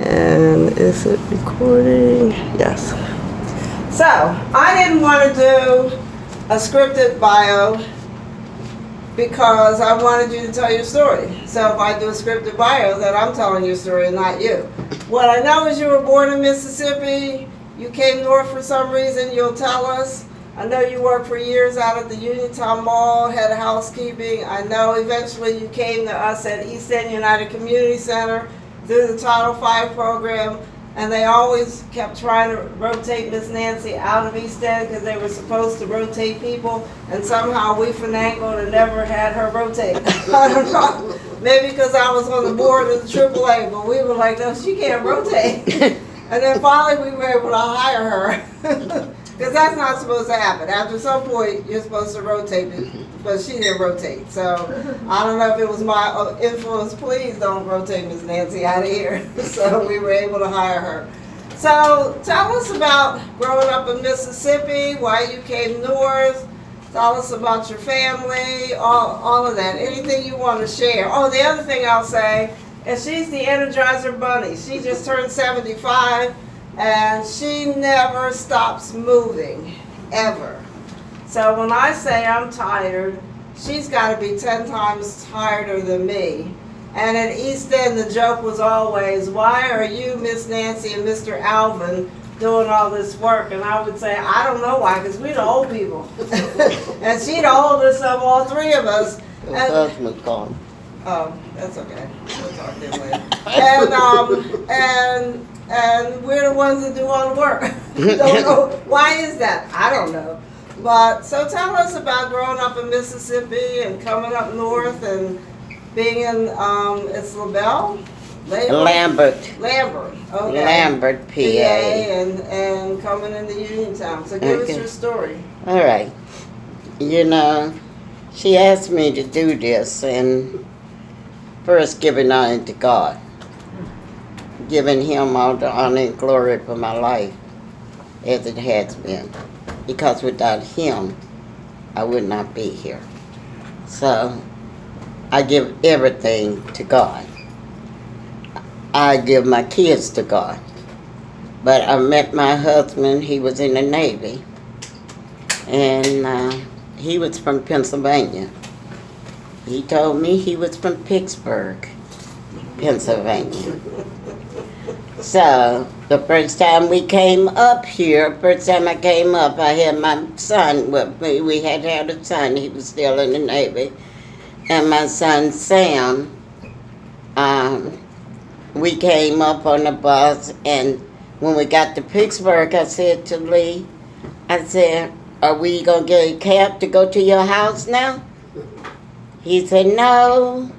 And is it recording? Yes. So, I didn't want to do a scripted bio because I wanted you to tell your story. So if I do a scripted bio, then I'm telling your story and not you. What I know is you were born in Mississippi. You came north for some reason, you'll tell us. I know you worked for years out at the Uniontown Mall, head of housekeeping. I know eventually you came to us at East End United Community Center through the Title V program, and they always kept trying to rotate Miss Nancy out of East End because they were supposed to rotate people, and somehow we finagled and never had her rotate. I don't know, maybe because I was on the board of the AAA, but we were like, no, she can't rotate. And then finally we were able to hire her. Because that's not supposed to happen. After some point, you're supposed to rotate it, but she didn't rotate. So I don't know if it was my influence. Please don't rotate Miss Nancy out of here. So we were able to hire her. So tell us about growing up in Mississippi, why you came north. Tell us about your family, all of that. Anything you want to share. Oh, the other thing I'll say is she's the Energizer Bunny. She just turned 75. And she never stops moving, ever. So when I say I'm tired, she's got to be 10 times tireder than me. And at East End, the joke was always, why are you, Miss Nancy and Mr. Alvin, doing all this work? And I would say, I don't know why, because we're the old people. And she's the oldest of all three of us. Your husband's gone. Oh, that's okay. We'll talk to him later. And we're the ones that do all the work. Don't know. Why is that? I don't know. But so tell us about growing up in Mississippi and coming up north and being in it's LaBelle? Lambert. Okay. Lambert, PA. And coming into Uniontown. So give us your story. All right. You know, she asked me to do this, and first giving honor to God. Giving him all the honor and glory for my life as it has been. Because without him, I would not be here. So I give everything to God. I give my kids to God. But I met my husband, he was in the Navy. And he was from Pennsylvania. He told me he was from Pittsburgh, Pennsylvania. So, the first time we came up here, first time I came up, I had my son with me. We had a son, he was still in the Navy. And my son, Sam, we came up on the bus, and when we got to Pittsburgh, I said to Lee, I said, are we going to get a cab to go to your house now? He said, no,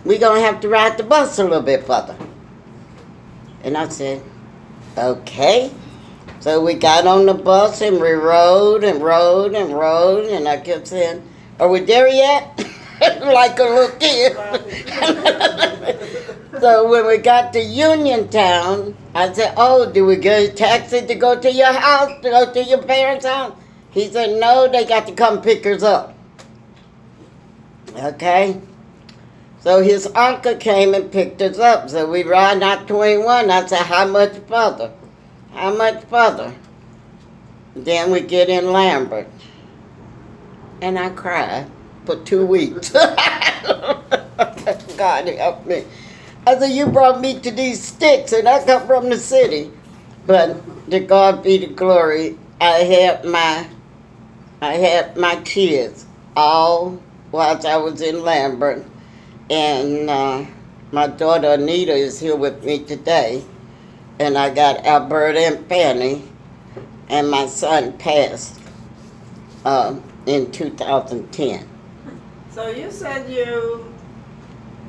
we're going to have to ride the bus a little bit further. And I said, okay. So we got on the bus and we rode and rode and rode, and I kept saying, are we there yet? Like a little kid. So when we got to Uniontown, I said, oh, do we get a taxi to go to your house, to go to your parents' house? He said, no, they got to come pick us up. Okay. So his uncle came and picked us up. So we ride out 21. I said, how much further? How much further? Then we get in Lambert. And I cried for 2 weeks. God help me. I said, you brought me to these sticks and I come from the city. But to God be the glory. I had my kids all whilst I was in Lambert. And my daughter Anita is here with me today. And I got Alberta and Fanny. And my son passed in 2010. So you said you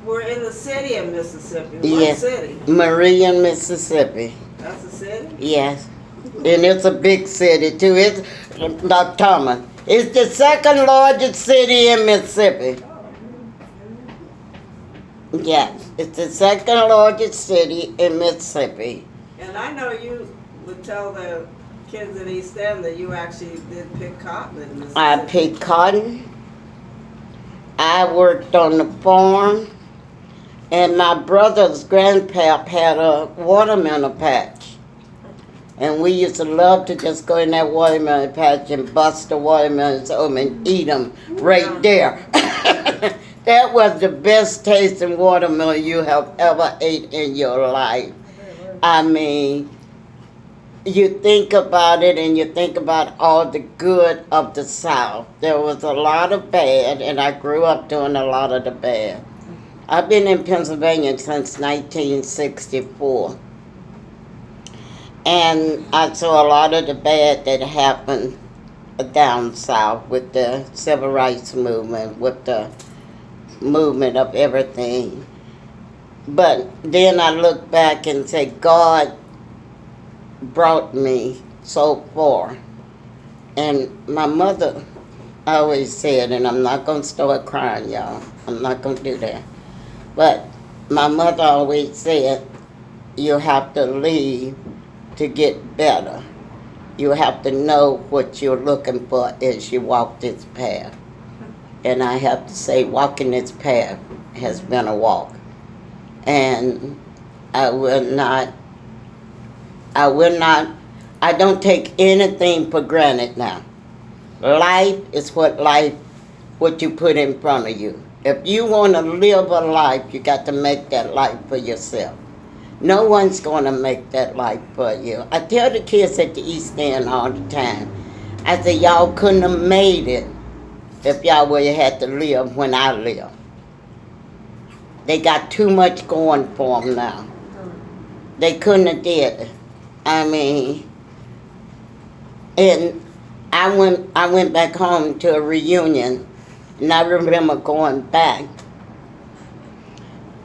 were in the city of Mississippi. What Yes. city? Marion, Mississippi. That's a city? Yes. And it's a big city too. It's Dr. Thomas. It's the second largest city in Mississippi. Yes, it's the second largest city in Mississippi. And I know you would tell the kids at East End that you actually did pick cotton in Mississippi. I picked cotton. I worked on the farm. And my brother's grandpap had a watermelon patch. And we used to love to just go in that watermelon patch and bust the watermelons open and eat them right there. That was the best tasting watermelon you have ever ate in your life. I mean, you think about it and you think about all the good of the South. There was a lot of bad, and I grew up doing a lot of the bad. I've been in Pennsylvania since 1964. And I saw a lot of the bad that happened down south with the civil rights movement, with the movement of everything. But then I look back and say, God brought me so far. And my mother always said, and I'm not going to start crying, y'all. I'm not going to do that. But my mother always said, you have to leave to get better. You have to know what you're looking for as you walk this path. And I have to say, walking this path has been a walk. And I don't take anything for granted now. Life is what you put in front of you. If you want to live a life, you got to make that life for yourself. No one's going to make that life for you. I tell the kids at the East End all the time, I say, y'all couldn't have made it if y'all would have had to live when I lived. They got too much going for them now. They couldn't have did it. I mean, and I went back home to a reunion, and I remember going back,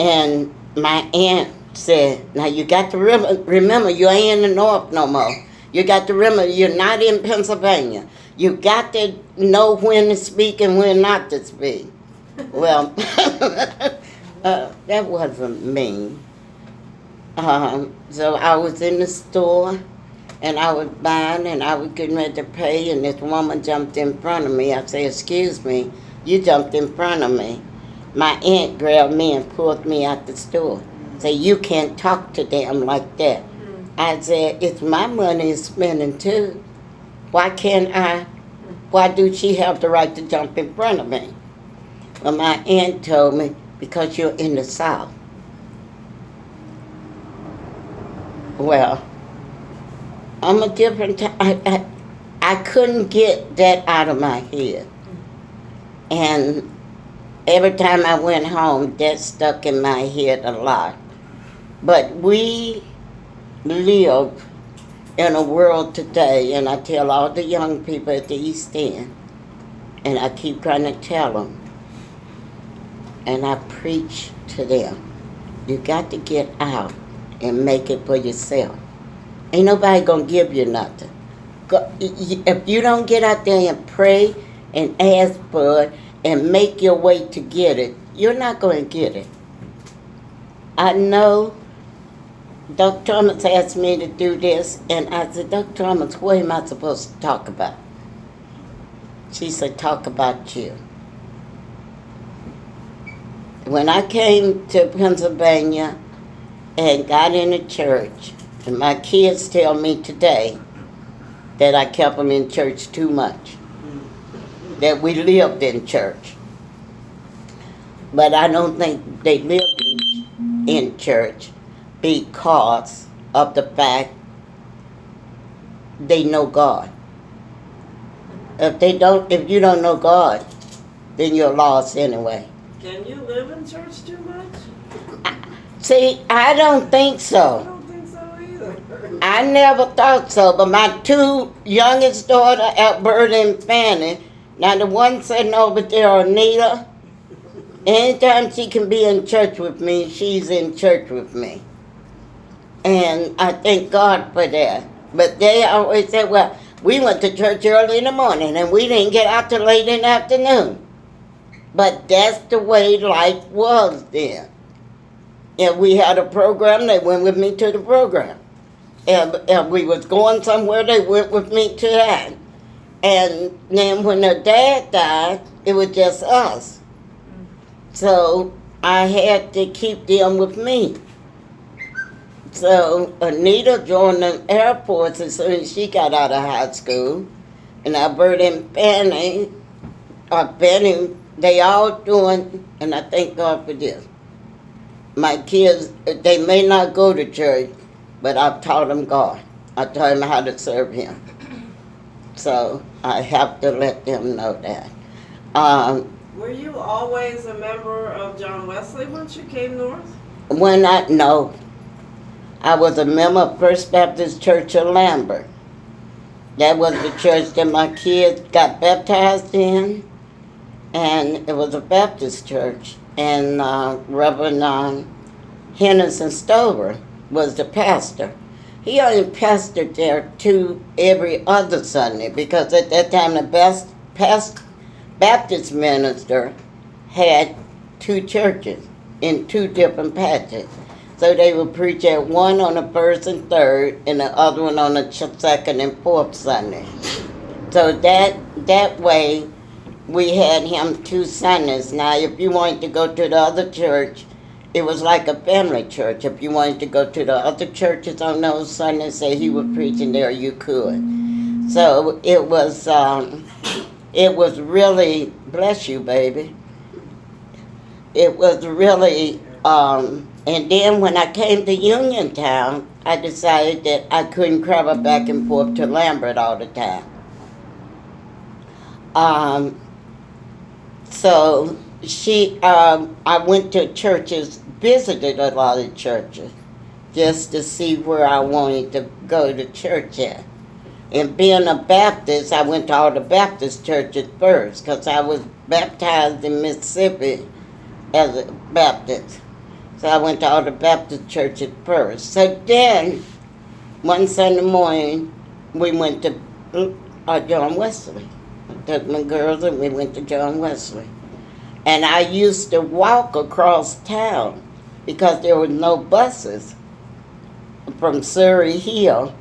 and my aunt said, now you got to remember you ain't in the North no more. You got to remember you're not in Pennsylvania. You got to know when to speak and when not to speak. Well, that wasn't me. So I was in the store, and I was buying, and I was getting ready to pay, and this woman jumped in front of me. I said, excuse me, you jumped in front of me. My aunt grabbed me and pulled me out the store. Say, you can't talk to them like that. I said, it's my money is spending too. Why can't I? Why do she have the right to jump in front of me? Well, my aunt told me, because you're in the South. Well, I'm a different I couldn't get that out of my head. And every time I went home, that stuck in my head a lot. But we live in a world today, and I tell all the young people at the East End, and I keep trying to tell them, and I preach to them, you got to get out and make it for yourself. Ain't nobody gonna give you nothing. If you don't get out there and pray and ask for it and make your way to get it, you're not gonna get it. I know Dr. Thomas asked me to do this, and I said, Dr. Thomas, what am I supposed to talk about? She said, talk about you. When I came to Pennsylvania and got in the church, and my kids tell me today that I kept them in church too much, that we lived in church. But I don't think they lived in church because of the fact they know God. If you don't know God, then you're lost anyway. Can you live in church too much? See, I don't think I so. don't think so either. I never thought so, but my two youngest daughter, Alberta and Fanny, now the one sitting over there, Anita, anytime she can be in church with me, she's in church with me. And I thank God for that. But they always say, well, we went to church early in the morning and we didn't get out till late in the afternoon. But that's the way life was then. If we had a program, they went with me to the program. If we was going somewhere, they went with me to that. And then when their dad died, it was just us. So I had to keep them with me. So Anita joined the Air Force as soon as she got out of high school. And Alberta and Benny, they all doing, and I thank God for this. My kids, they may not go to church, but I've taught them God. I taught them how to serve Him. So I have to let them know that. Were you always a member of John Wesley once you came north? When I was a member of First Baptist Church of Lambert. That was the church that my kids got baptized in, and it was a Baptist church. And Reverend Henderson Stover was the pastor. He only pastored there every other Sunday because at that time the best Baptist minister had two churches in two different patches. So they would preach at one on the first and third, and the other one on the second and fourth Sunday. So that way, we had him 2 Sundays. Now, if you wanted to go to the other church, it was like a family church. If you wanted to go to the other churches on those Sundays, say he was preaching there, you could. So it was really, bless you, baby. It was really, and then when I came to Uniontown, I decided that I couldn't travel back and forth to Lambert all the time. So I went to churches, visited a lot of churches, just to see where I wanted to go to church at. And being a Baptist, I went to all the Baptist churches first, because I was baptized in Mississippi as a Baptist. So I went to all the Baptist churches first. So then, one Sunday morning, we went to John Wesley. I took my girls and we went to John Wesley. And I used to walk across town because there were no buses from Surrey Hill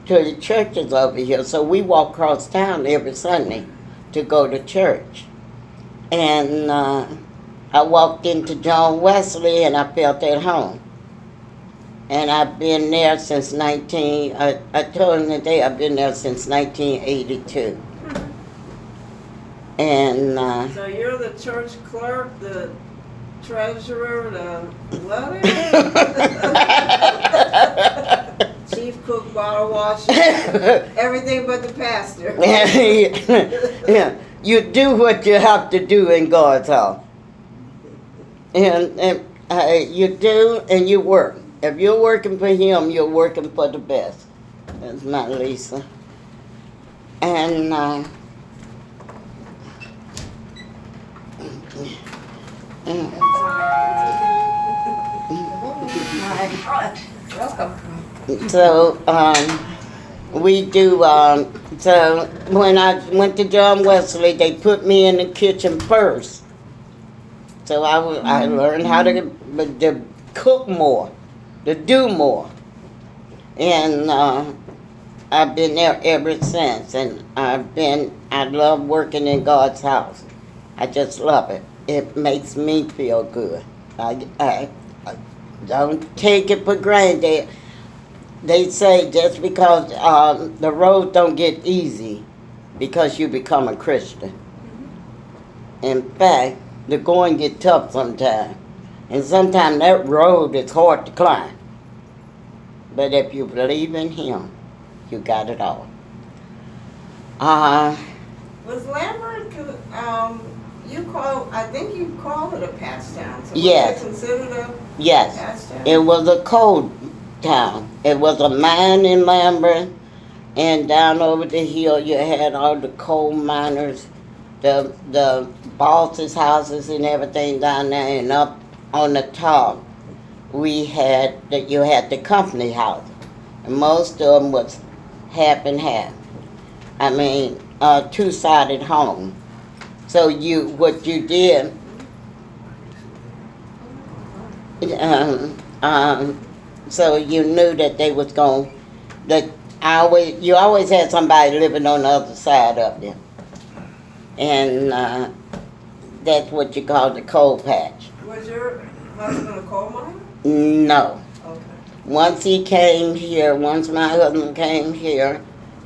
to the churches over here. So we walked across town every Sunday to go to church. And I walked into John Wesley and I felt at home. And I've been there since I told him today I've been there since 1982. And so you're the church clerk, the treasurer, the what? Chief cook, bottle washer, everything but the pastor. Yeah, you do what you have to do in God's house. And you do and you work. If you're working for Him, you're working for the best. That's my Lisa. And so we do. So when I went to John Wesley, they put me in the kitchen first. So I learned how to cook more, to do more, and I've been there ever since. And I love working in God's house. I just love it. It makes me feel good. I don't take it for granted. They say just because the road don't get easy because you become a Christian. In fact, the going get tough sometimes. And sometimes that road is hard to climb. But if you believe in Him, you got it all. Was Lambert, I think you call it a patch town. So Yes. Was it considered a Yes, patch town? it was a coal town. It was a mine in Lambert, and down over the hill you had all the coal miners, the bosses' houses and everything down there, and up on the top you had the company house, and most of them was half and half. I mean, two-sided home. So what you did, so you knew that they was going, you always had somebody living on the other side of them. And That's what you call the coal patch. Was your husband a coal miner? No. Okay. Once my husband came here,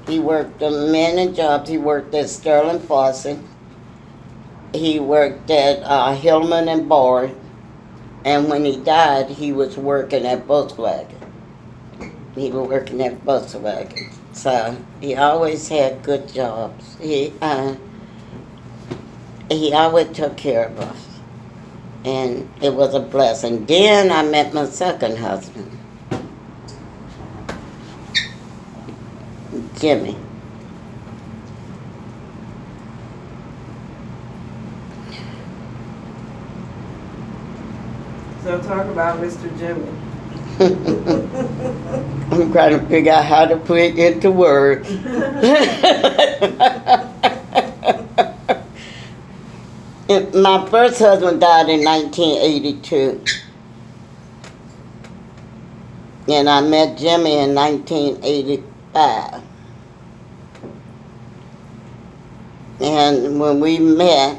he worked many jobs. He worked at Sterling Faucet. He worked at Hillman and Bard. And when he died, he was working at Volkswagen. He was working at Volkswagen. So he always had good jobs. He always took care of us. And it was a blessing. Then I met my second husband, Jimmy. So talk about Mr. Jimmy. I'm trying to figure out how to put it into words. My first husband died in 1982. And I met Jimmy in 1985. And when we met,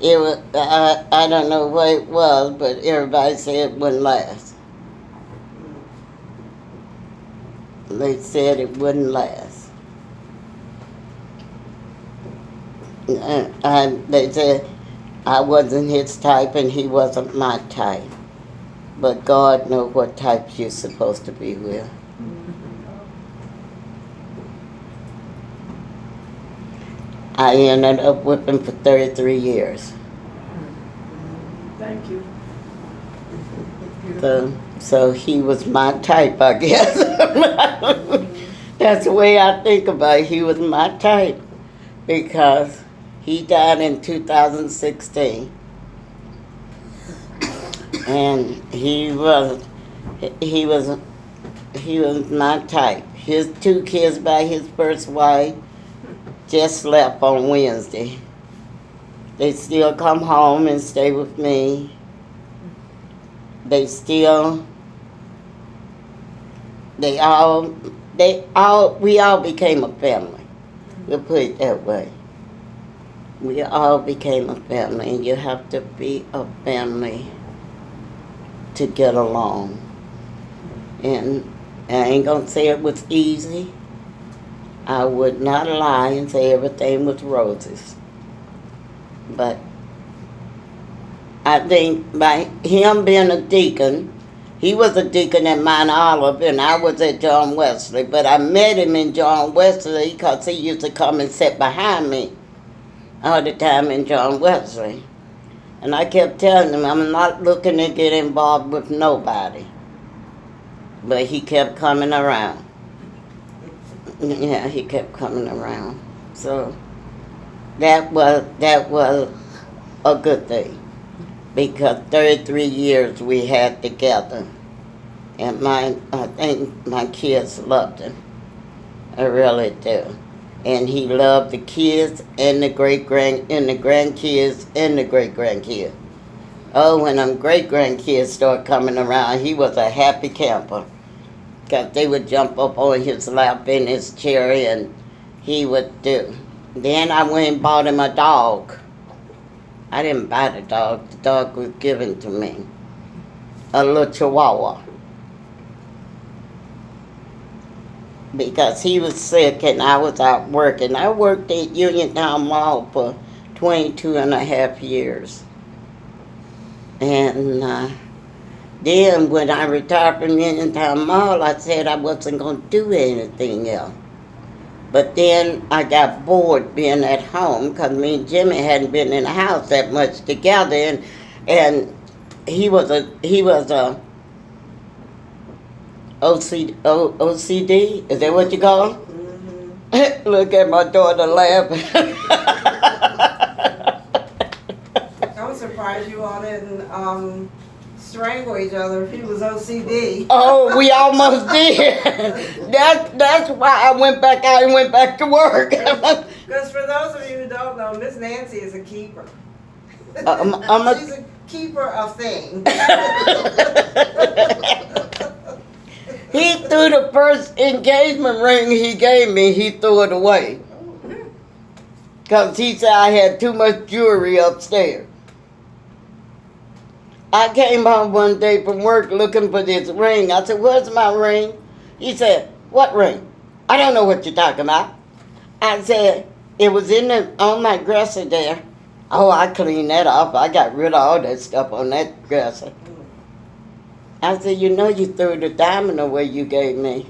it was, I don't know what it was, but everybody said it wouldn't last. They said it wouldn't last. They said I wasn't his type and he wasn't my type. But God knows what type you're supposed to be with. I ended up with him for 33 years. Thank you. So he was my type, I guess. That's the way I think about it. He was my type because he died in 2016. And he was my type. His 2 kids by his first wife just left on Wednesday. They still come home and stay with me. We all became a family. We'll put it that way. We all became a family, and you have to be a family to get along. And I ain't gonna say it was easy. I would not lie and say everything was roses. But I think by him being a deacon, he was a deacon at Mount Olive and I was at John Wesley. But I met him in John Wesley because he used to come and sit behind me all the time in John Wesley. And I kept telling him, I'm not looking to get involved with nobody. But he kept coming around. Yeah, he kept coming around. So that was a good thing. Because 33 years we had together. And I think my kids loved him. I really do. And he loved the kids and the grandkids and the great-grandkids. Oh, when them great-grandkids started coming around, he was a happy camper. Because they would jump up on his lap in his chair and he would do. Then I went and bought him a dog. I didn't buy the dog. The dog was given to me. A little Chihuahua. Because he was sick and I was out working. I worked at Uniontown Mall for 22 and a half years. And then when I retired from Uniontown Mall, I said I wasn't going to do anything else. But then I got bored being at home because me and Jimmy hadn't been in the house that much together, and he was a OCD. Is that what you call him? Mm-hmm. Look at my daughter laughing. I'm surprised you all didn't strangle each other if he was OCD. Oh, we almost did. That's why I went back out and went back to work. Because for those of you who don't know, Miss Nancy is a keeper. She's a keeper of things. He threw the first engagement ring he gave me, he threw it away. Because he said I had too much jewelry upstairs. I came home one day from work looking for this ring. I said, where's my ring? He said, what ring? I don't know what you're talking about. I said, it was on my dresser there. Oh, I cleaned that off. I got rid of all that stuff on that dresser. I said, you know you threw the diamond away you gave me.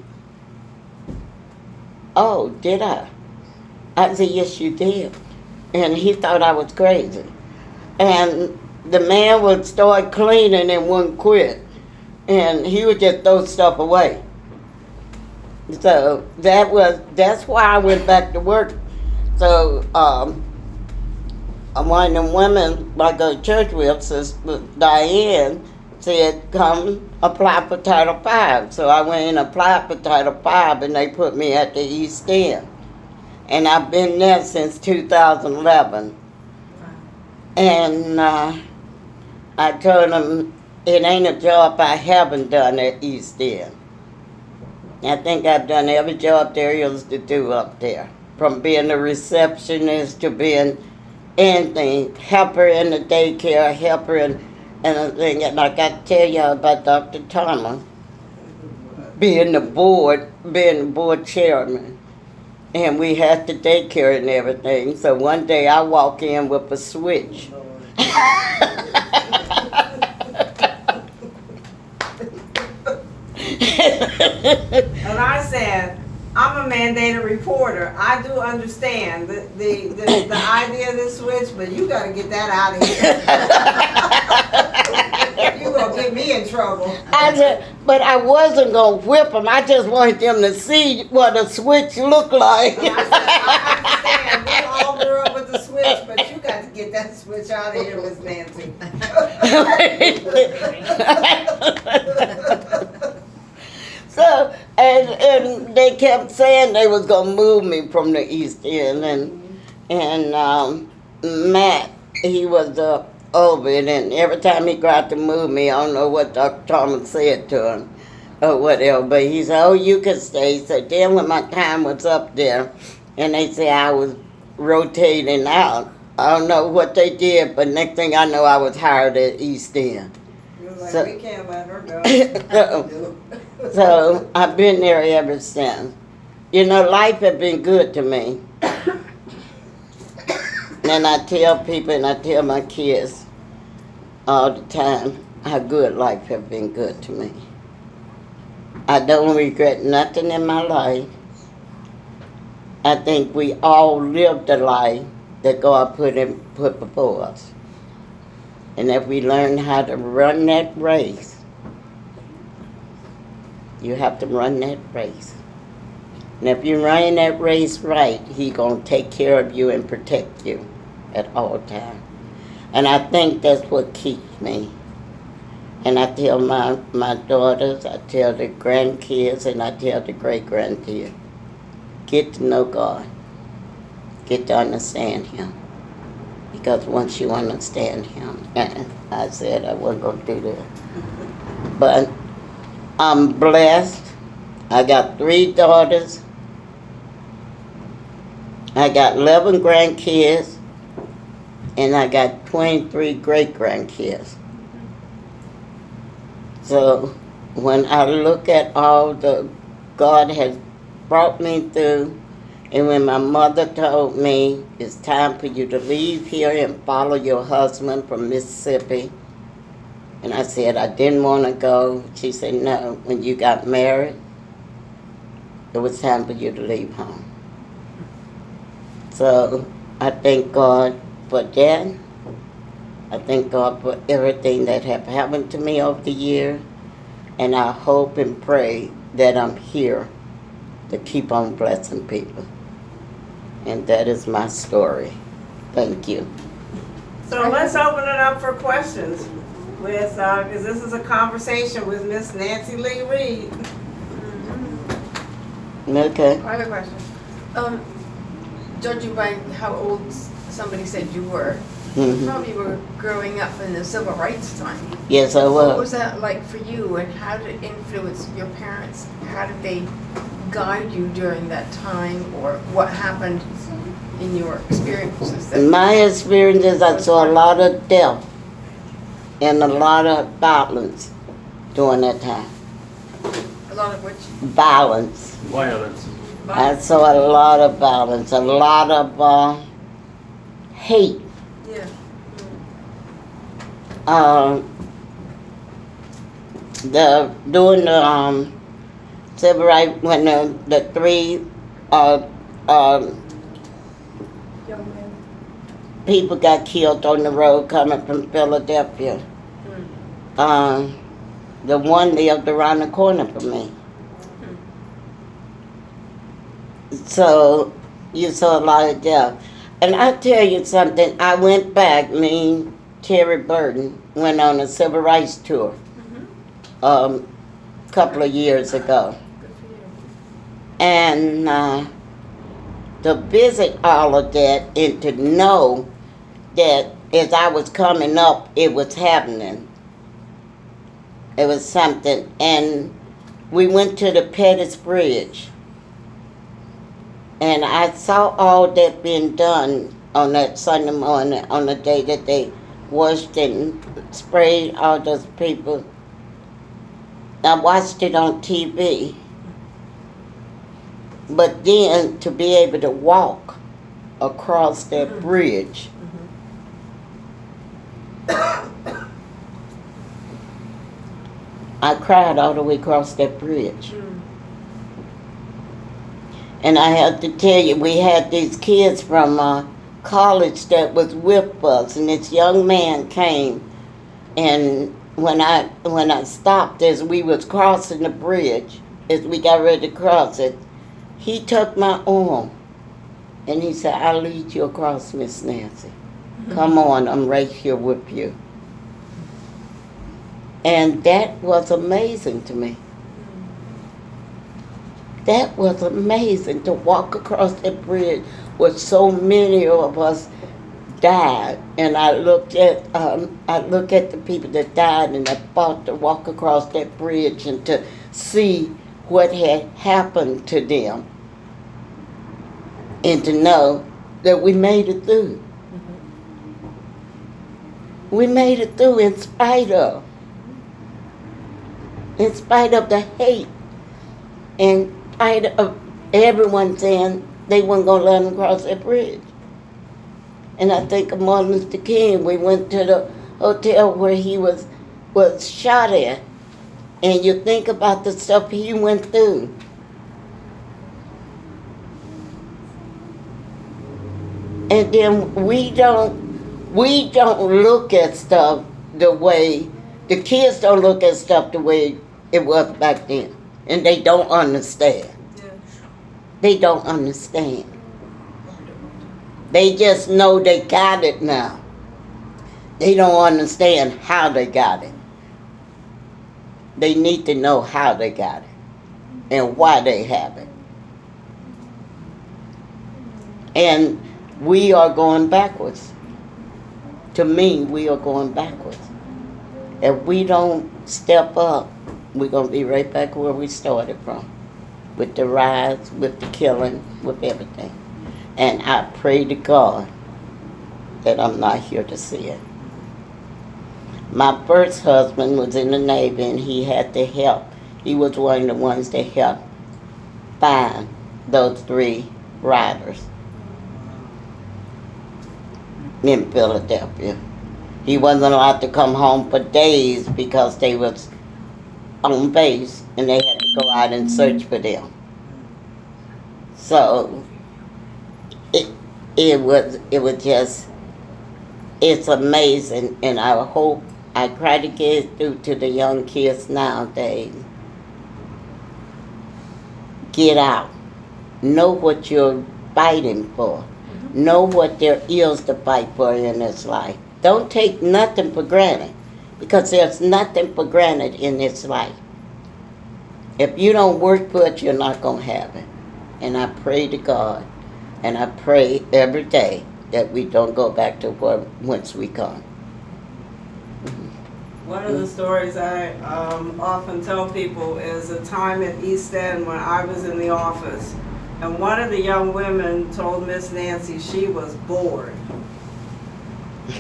Oh, did I? I said, yes, you did. And he thought I was crazy. And the man would start cleaning and wouldn't quit. And he would just throw stuff away. So that's why I went back to work. So one of the women I go to church with, Sister Diane, said, come apply for Title V. So I went and applied for Title V, and they put me at the East End. And I've been there since 2011. And I told them it ain't a job I haven't done at East End. I think I've done every job there is to do up there. From being a receptionist to being anything, helper in the daycare, helper in anything. And I got to tell y'all about Dr. Thomas being the board chairman. And we had the daycare and everything. So one day I walk in with a switch. And I said, I'm a mandated reporter. I do understand the idea of this switch, but you got to get that out of here. You're going to get me in trouble. I said, but I wasn't going to whip them. I just wanted them to see what a switch looked like. And I said, I understand. We all grew up with the switch, but you got to get that switch out of here, Miss Nancy. So, and they kept saying they was gonna move me from the East End, and Matt, he was over it, and every time he tried to move me, I don't know what Dr. Thomas said to him or whatever, but he said, oh, you can stay. So then when my time was up there, and they said I was rotating out, I don't know what they did, but next thing I know, I was hired at East End. You was like, So- we can't let her go. So I've been there ever since. You know, life has been good to me. And I tell people and I tell my kids all the time how good life has been good to me. I don't regret nothing in my life. I think we all lived the life that God put before us. And if we learn how to run that race, you have to run that race. And if you're running that race right, He's going to take care of you and protect you at all times. And I think that's what keeps me. And I tell my daughters, I tell the grandkids, and I tell the great-grandkids, get to know God. Get to understand Him. Because once you understand Him, and I said I wasn't going to do that. But I'm blessed. I got 3 daughters. I got 11 grandkids. And I got 23 great-grandkids. So when I look at all the God has brought me through, and when my mother told me it's time for you to leave here and follow your husband from Mississippi, and I said I didn't want to go. She said, no, when you got married, it was time for you to leave home. So I thank God for that. I thank God for everything that have happened to me over the years. And I hope and pray that I'm here to keep on blessing people. And that is my story. Thank you. So let's open it up for questions with, because this is a conversation with Miss Nancy Lee Reed. Okay. I have a question. Judging by how old somebody said you were, you Mhm. probably were growing up in the civil rights time. Yes, I What was. was that like for you, and how did it influence your parents? How did they guide you during that time, or what happened in your experiences? In my experiences, I saw a lot of death and a lot of violence during that time. A lot of which? Violence. Violence. I saw a lot of violence, a lot of hate. Yeah. During the civil rights, when the three Young men. people got killed on the road coming from Philadelphia. The one lived around the corner from me. So you saw a lot of death. And I tell you something, I went back, me and Terry Burton went on a civil rights tour a couple of years ago. Good for you. And to visit all of that and to know that as I was coming up, it was happening. It was something. And we went to the Pettus Bridge. And I saw all that being done on that Sunday morning, on the day that they washed and sprayed all those people. I watched it on TV. But then to be able to walk across that bridge, I cried all the way across that bridge. And I have to tell you, we had these kids from college that was with us, and this young man came, and when I stopped as we was crossing the bridge, as we got ready to cross it, he took my arm, and he said, "I'll lead you across, Miss Nancy. Come on, I'm right here with you." And that was amazing to me. That was amazing to walk across that bridge where so many of us died. And I look at the people that died and that fought to walk across that bridge and to see what had happened to them. And to know that we made it through. We made it through in spite of the hate, in spite of everyone saying they weren't going to let him cross that bridge. And I think of Martin Luther King. We went to the hotel where he was shot at, and you think about the stuff he went through. And then we don't look at stuff the way the kids don't look at stuff the way it was back then, and they don't understand. Yeah. They don't understand. They just know they got it now. They don't understand how they got it. They need to know how they got it and why they have it. And we are going backwards. To me, we are going backwards. If we don't step up, we're going to be right back where we started from. With the riots, with the killing, with everything. And I pray to God that I'm not here to see it. My first husband was in the Navy, and he had to help. He was one of the ones that helped find those 3 riders in Philadelphia. He wasn't allowed to come home for days because they was on base and they had to go out and search for them. So it was just, it's amazing, and I hope I try to get it through to the young kids nowadays. Get out. Know what you're fighting for. Know what there is to fight for in this life. Don't take nothing for granted, because there's nothing for granted in this life. If you don't work for it, you're not going to have it. And I pray to God, and I pray every day that we don't go back to whence we come. One of the stories I often tell people is a time at East End when I was in the office, And one of the young women told Miss Nancy she was bored.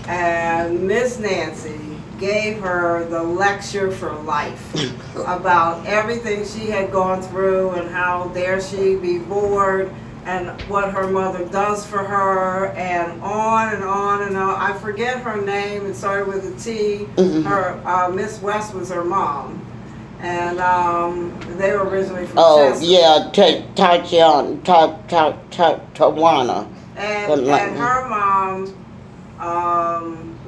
And Miss Nancy gave her the lecture for life about everything she had gone through and how dare she be bored and what her mother does for her and on and on and on. I forget her name. It started with a T. Her Miss West was her mom. And they were originally from Chester. Yeah, Tawana. And her mom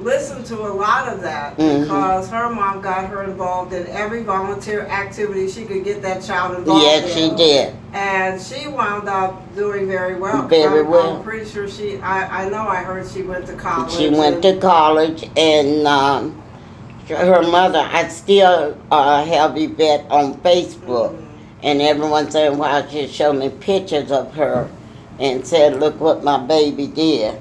listened to a lot of that because her mom got her involved in every volunteer activity she could get that child involved in. Yes, she did. And she wound up doing very well. Very well. I'm pretty sure I know I heard she went to college. She went to college, and her mother, I still have Yvette on Facebook, and every once in a while she'll show me pictures of her and said, look what my baby did.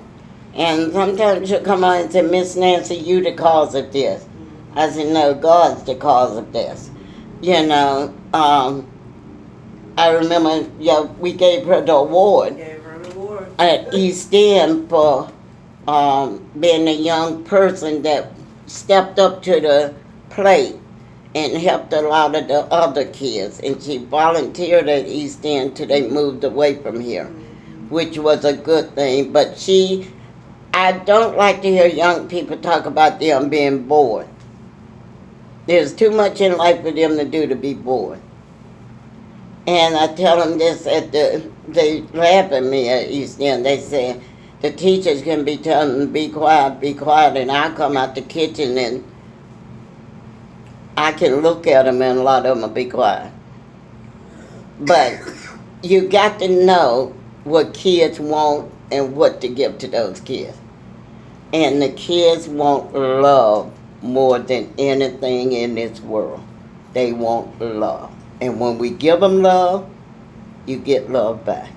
And sometimes she'll come on and say, Miss Nancy, you the cause of this. I said, no, God's the cause of this. You know, I remember, we gave her the award at East End for being a young person that stepped up to the plate and helped a lot of the other kids. And she volunteered at East End till they moved away from here, which was a good thing. But I don't like to hear young people talk about them being bored. There's too much in life for them to do to be bored. And I tell them this they laugh at me at East End. They say, the teachers can be telling them, be quiet, and I come out the kitchen and I can look at them and a lot of them will be quiet. But you got to know what kids want and what to give to those kids. And the kids want love more than anything in this world. They want love. And when we give them love, you get love back.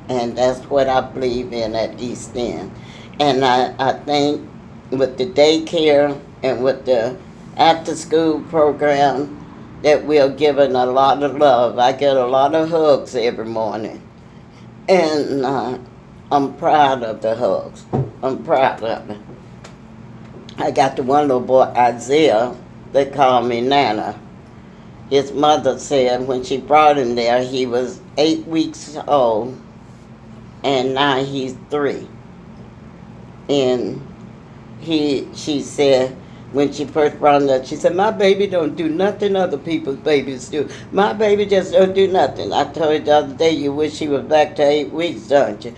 And that's what I believe in at East End. And I think with the daycare and with the after-school program that we're giving a lot of love. I get a lot of hugs every morning. And I'm proud of the hugs. I'm proud of it. I got the one little boy, Isaiah, they call me Nana. His mother said when she brought him there, he was 8 weeks old, and now he's 3. And she said, when she first brought him there, she said, my baby don't do nothing other people's babies do. My baby just don't do nothing. I told her the other day, you wish he was back to 8 weeks, don't you?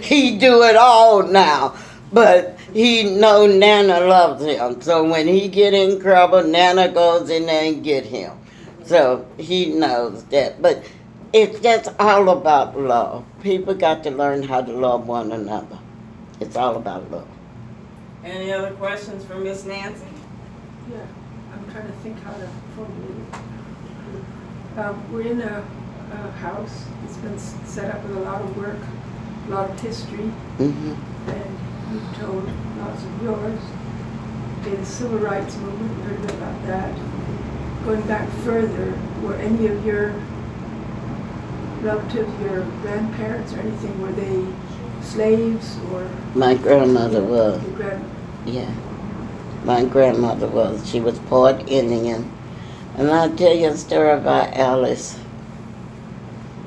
He do it all now. But he know Nana loves him. So when he get in trouble, Nana goes in there and get him. So he knows that. But it's just all about love. People got to learn how to love one another. It's all about love. Any other questions for Miss Nancy? Yeah, I'm trying to think how to formulate it. We're in a house. It's been set up with a lot of work, a lot of history, Mm-hmm. and you've told lots of yours. Okay, the civil rights movement, we heard a bit about that. Going back further, were any of your relatives, your grandparents or anything, were they slaves or? My grandmother was. Your grandmother? Yeah. My grandmother was. She was part Indian. And I'll tell you a story about Alice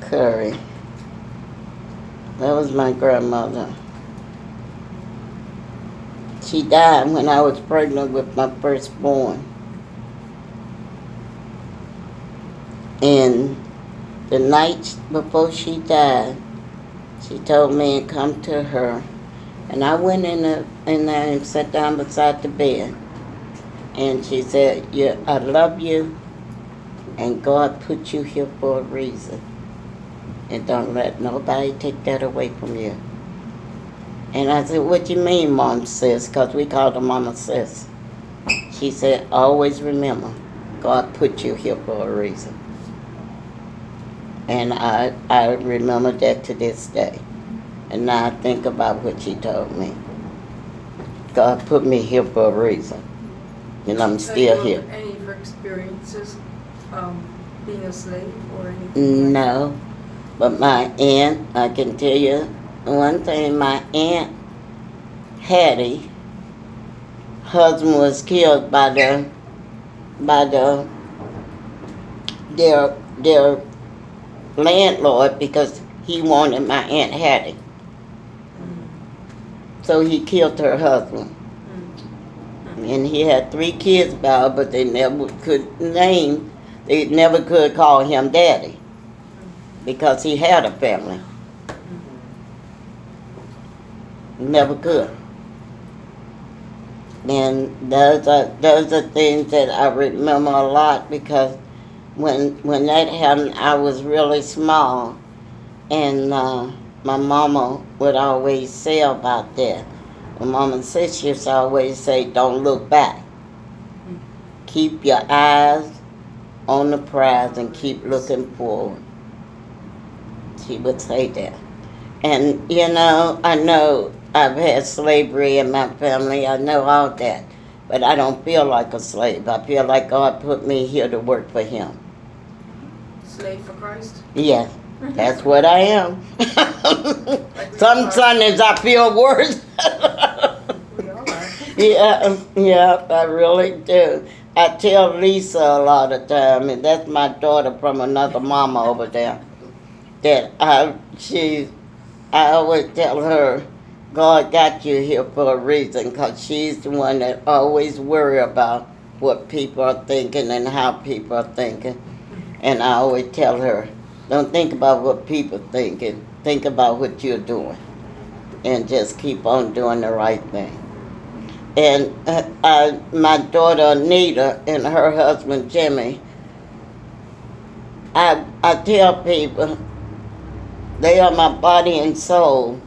Curry. That was my grandmother. She died when I was pregnant with my firstborn. And the night before she died, she told me to come to her. And I went in there and sat down beside the bed. And she said, yeah, I love you, and God put you here for a reason. And don't let nobody take that away from you. And I said, what you mean, Mom Sis? Because we called her Mama Sis. She said, always remember, God put you here for a reason. And I remember that to this day. And now I think about what she told me. God put me here for a reason. And I'm still here. Any of her experiences being a slave or anything? No, But my aunt, I can tell you one thing, my aunt Hattie, husband was killed by their landlord because he wanted my Aunt Hattie. So he killed her husband. And he had 3 kids by her, but they never could call him daddy because he had a family. Never could. And those are things that I remember a lot because when that happened, I was really small, and my mama would always say about that. My mama said she used to always say, "Don't look back. Keep your eyes on the prize and keep looking forward." She would say that. And I know I've had slavery in my family. I know all that. But I don't feel like a slave. I feel like God put me here to work for Him. Slave for Christ? Yes, that's what I am. Some Sundays I feel worse. We all are. Yeah, I really do. I tell Lisa a lot of time, and that's my daughter from another mama over there, that I always tell her, God got you here for a reason, because she's the one that always worry about what people are thinking and how people are thinking. And I always tell her, don't think about what people thinking, think about what you're doing, and just keep on doing the right thing. And my daughter Anita and her husband Jimmy, I tell people, they are my body and soul,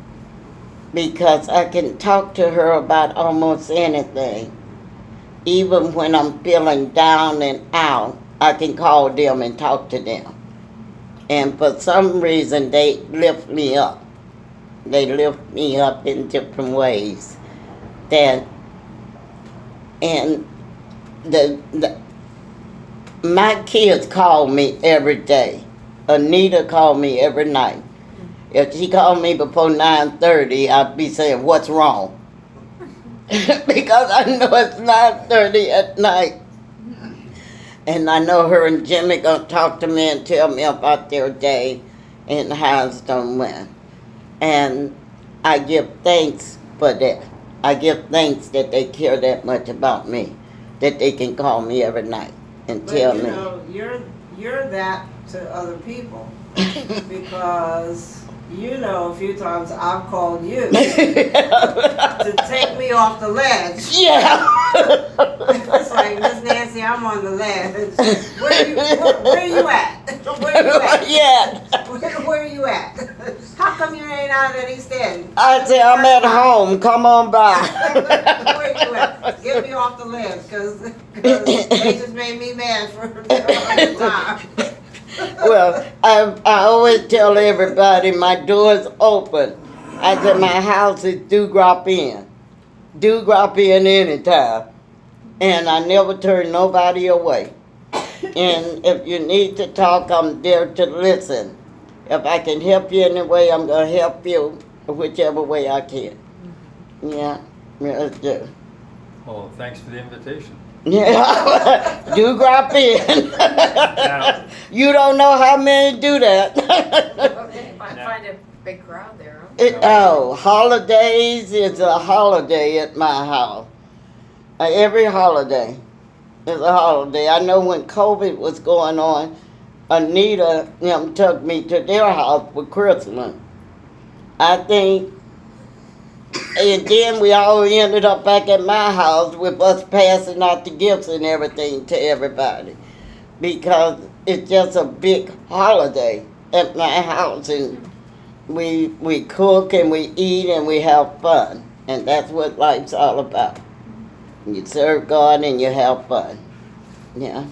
because I can talk to her about almost anything. Even when I'm feeling down and out, I can call them and talk to them. And for some reason, they lift me up. They lift me up in different ways. My kids call me every day. Anita called me every night. If she called me before 9:30, I'd be saying, "What's wrong?" Because I know it's 9:30 at night. And I know her and Jimmy gonna talk to me and tell me about their day and how it's done went. And I give thanks for that. I give thanks that they care that much about me, that they can call me every night and But tell you me. know, you're that to other people because you know a few times I've called you to take me off the ledge. Yeah. It's like, Miss Nancy, I'm on the ledge. Where are you at? Where are you at? Yeah. Where are you at? How come you ain't out at East End? I say I'm at home. Come on by. Where you at? Get me off the ledge, because they just made me mad for a time. Well, I always tell everybody my door's open. I said my house is do drop in. Do drop in anytime. And I never turn nobody away. And if you need to talk, I'm there to listen. If I can help you in any way, I'm going to help you whichever way I can. Yeah, really do. Well, thanks for the invitation. Yeah, do drop in. Now, You don't know how many do that. Find a big crowd there, huh? Holidays is a holiday at my house. Every holiday is a holiday. I know when COVID was going on, Anita took me to their house for Christmas. I think, and then we all ended up back at my house with us passing out the gifts and everything to everybody, because it's just a big holiday at my house, and we cook and we eat and we have fun, and that's what life's all about. You serve God and you have fun. Yeah.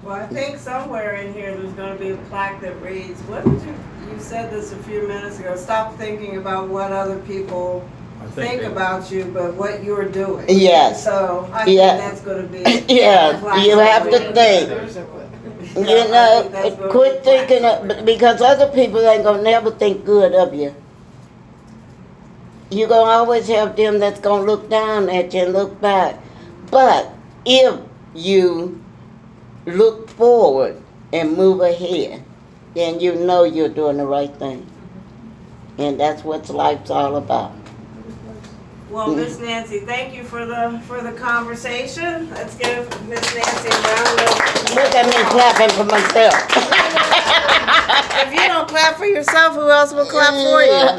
Well, I think somewhere in here there's going to be a plaque that reads, what did you said this a few minutes ago, stop thinking about what other people I think they- about you, but what you're doing. Yes. So I Yeah. think that's going to be. Yeah, a plaque you have to somewhere. think. You I know, think that's what quit we thinking practice. of, because other people ain't gonna never think good of you. You're gonna always have them that's gonna look down at you and look back. But if you look forward and move ahead, then you know you're doing the right thing. And that's what life's all about. Well, Miss Nancy, thank you for the conversation. Let's give Miss Nancy a round of. Look at me clapping for myself. If you don't clap for yourself, who else will clap for you?